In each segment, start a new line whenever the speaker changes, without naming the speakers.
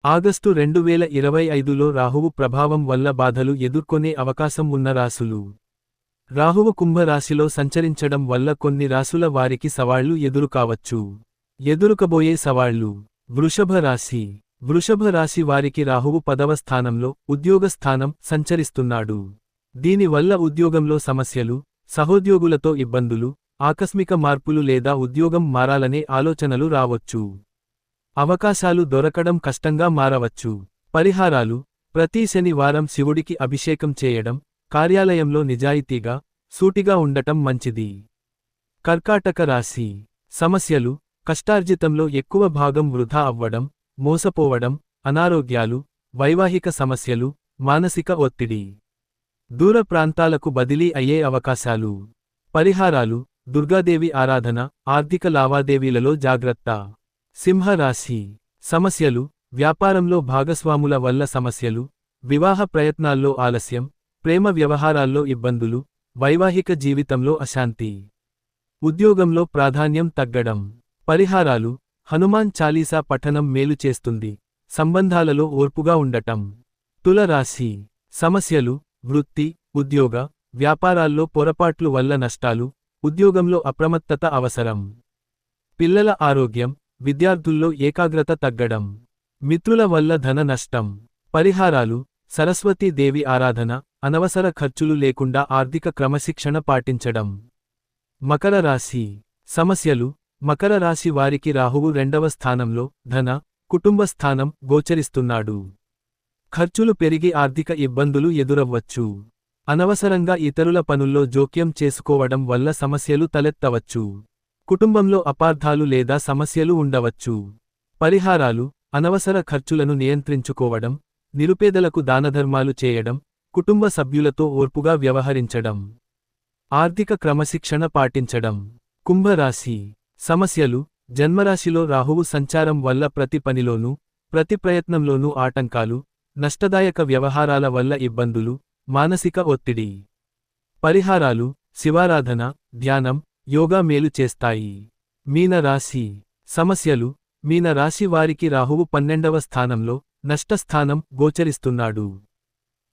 August 2025లో రాహువు ప్రభావం వల్ల బాధలు ఎదుర్కొనే అవకాశం ఉన్న రాసులు. రాహువు కుంభరాశిలో సంచరించడం వల్ల కొన్ని రాసుల వారికి సవాళ్లు ఎదురుకావచ్చు. ఎదురుకబోయే సవాళ్లు. వృషభ రాశి. వృషభ రాశి వారికి రాహువు 10వ స్థానంలో ఉద్యోగ స్థానం సంచరిస్తున్నాడు. దీనివల్ల ఉద్యోగంలో సమస్యలు, సహోద్యోగులతో ఇబ్బందులు, ఆకస్మిక మార్పులు లేదా ఉద్యోగం మారాలనే ఆలోచనలు రావచ్చు. అవకాశాలు దొరకడం కష్టంగా మారవచ్చు. పరిహారాలు. ప్రతి శనివారం శివుడికి అభిషేకం చేయడం, కార్యాలయంలో నిజాయితీగా, సూటిగా ఉండటం మంచిది. కర్కాటక రాశి. సమస్యలు. కష్టార్జితంలో ఎక్కువ భాగం వృధా అవ్వడం, మోసపోవడం, అనారోగ్యాలు, వైవాహిక సమస్యలు, మానసిక ఒత్తిడి. దూర ప్రాంతాలకు బదిలీ అయ్యే అవకాశాలు. పరిహారాలు. దుర్గాదేవి ఆరాధన, ఆర్థిక లావాదేవీలలో జాగ్రత్త. సింహరాశి. సమస్యలు. వ్యాపారంలో భాగస్వాముల వల్ల సమస్యలు, వివాహ ప్రయత్నాల్లో ఆలస్యం, ప్రేమ వ్యవహారాల్లో ఇబ్బందులు, వైవాహిక జీవితంలో అశాంతి. ఉద్యోగంలో ప్రాధాన్యం తగ్గడం. పరిహారాలు. హనుమాన్ చాలీసా పఠనం మేలు చేస్తుంది. సంబంధాలలో ఓర్పుగా ఉండటం. తుల రాశి. సమస్యలు. వృత్తి, ఉద్యోగ, వ్యాపారాల్లో పొరపాట్లు వల్ల నష్టాలు, ఉద్యోగంలో అప్రమత్తత అవసరం. పిల్లల ఆరోగ్యం, విద్యార్థుల్లో ఏకాగ్రత తగ్గడం. మిత్రుల వల్ల ధన నష్టం. పరిహారాలు. సరస్వతీ దేవి ఆరాధన, అనవసర ఖర్చులు లేకుండా ఆర్థిక క్రమశిక్షణ పాటించడం. మకర రాశి. సమస్యలు. మకర రాశి వారికి రాహువు 2వ స్థానంలో ధన, కుటుంబ స్థానం గోచరిస్తున్నాడు. ఖర్చులు పెరిగి ఆర్థిక ఇబ్బందులు ఎదురవ్వచ్చు. అనవసరంగా ఇతరుల పనుల్లో జోక్యం చేసుకోవడం వల్ల సమస్యలు తలెత్తవచ్చు. కుటుంబంలో అపార్థాలు లేదా సమస్యలు ఉండవచ్చు. పరిహారాలు. అనవసర ఖర్చులను నియంత్రించుకోవడం, నిరుపేదలకు దానధర్మాలు చేయడం, కుటుంబ సభ్యులతో ఓర్పుగా వ్యవహరించడం. ఆర్థిక క్రమశిక్షణ పాటించడం. కుంభరాశి. సమస్యలు. జన్మరాశిలో రాహువు సంచారం వల్ల ప్రతి పనిలోనూ, ప్రతి ప్రయత్నంలోనూ ఆటంకాలు, నష్టదాయక వ్యవహారాల వల్ల ఇబ్బందులు, మానసిక ఒత్తిడి. పరిహారాలు. శివారాధన, ధ్యానం, యోగా మేలు చేస్తాయి. మీన రాశి. సమస్యలు. మీన రాశి వారికి రాహువు 12వ స్థానంలో నష్టస్థానం గోచరిస్తున్నాడు.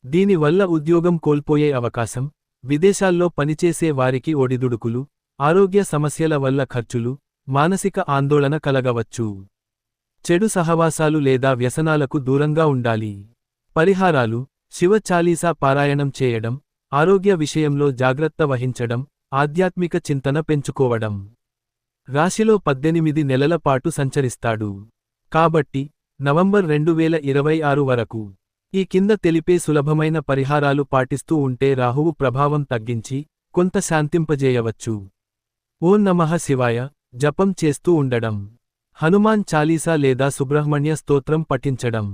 దీనివల్ల ఉద్యోగం కోల్పోయే అవకాశం, విదేశాల్లో పనిచేసే వారికి ఒడిదుడుకులు, ఆరోగ్య సమస్యల వల్ల ఖర్చులు, మానసిక ఆందోళన కలగవచ్చు. చెడు సహవాసాలు లేదా వ్యసనాలకు దూరంగా ఉండాలి. పరిహారాలు. శివ చాలీసా పారాయణం చేయడం, ఆరోగ్య విషయంలో జాగ్రత్త వహించడం, ఆధ్యాత్మిక చింతన పెంచుకోవడం. రాశిలో 18 నెలల పాటు సంచరిస్తాడు. కాబట్టి నవంబర్ 2026 వరకు ఈ కింద తెలిపే సులభమైన పరిహారాలు పాటిస్తూ ఉంటే రాహువు ప్రభావం తగ్గించి కొంత శాంతింపజేయవచ్చు. ఓం నమః శివాయ జపం చేస్తూ ఉండడం. హనుమాన్ చాలీసా లేదా సుబ్రహ్మణ్య స్తోత్రం పఠించడం.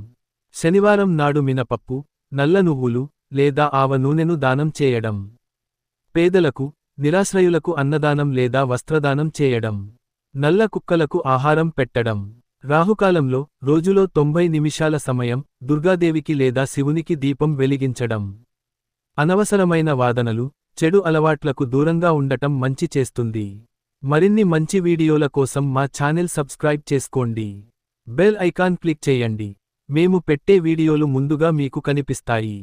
శనివారం నాడు మినపప్పు, నల్ల నువ్వులు లేదా ఆవ నూనెను దానం చేయడం. పేదలకు, నిరాశ్రయులకు అన్నదానం లేదా వస్త్రదానం చేయడం. నల్ల కుక్కలకు ఆహారం పెట్టడం. రాహుకాలంలో రోజులో 90 నిమిషాల సమయం దుర్గాదేవికి లేదా శివునికి దీపం వెలిగించడం. అనవసరమైన వాదనలు, చెడు అలవాట్లకు దూరంగా ఉండటం మంచి చేస్తుంది. మరిన్ని మంచి వీడియోల కోసం మా ఛానెల్ సబ్స్క్రైబ్ చేసుకోండి. బెల్ ఐకాన్ క్లిక్ చేయండి. మేము పెట్టే వీడియోలు ముందుగా మీకు కనిపిస్తాయి.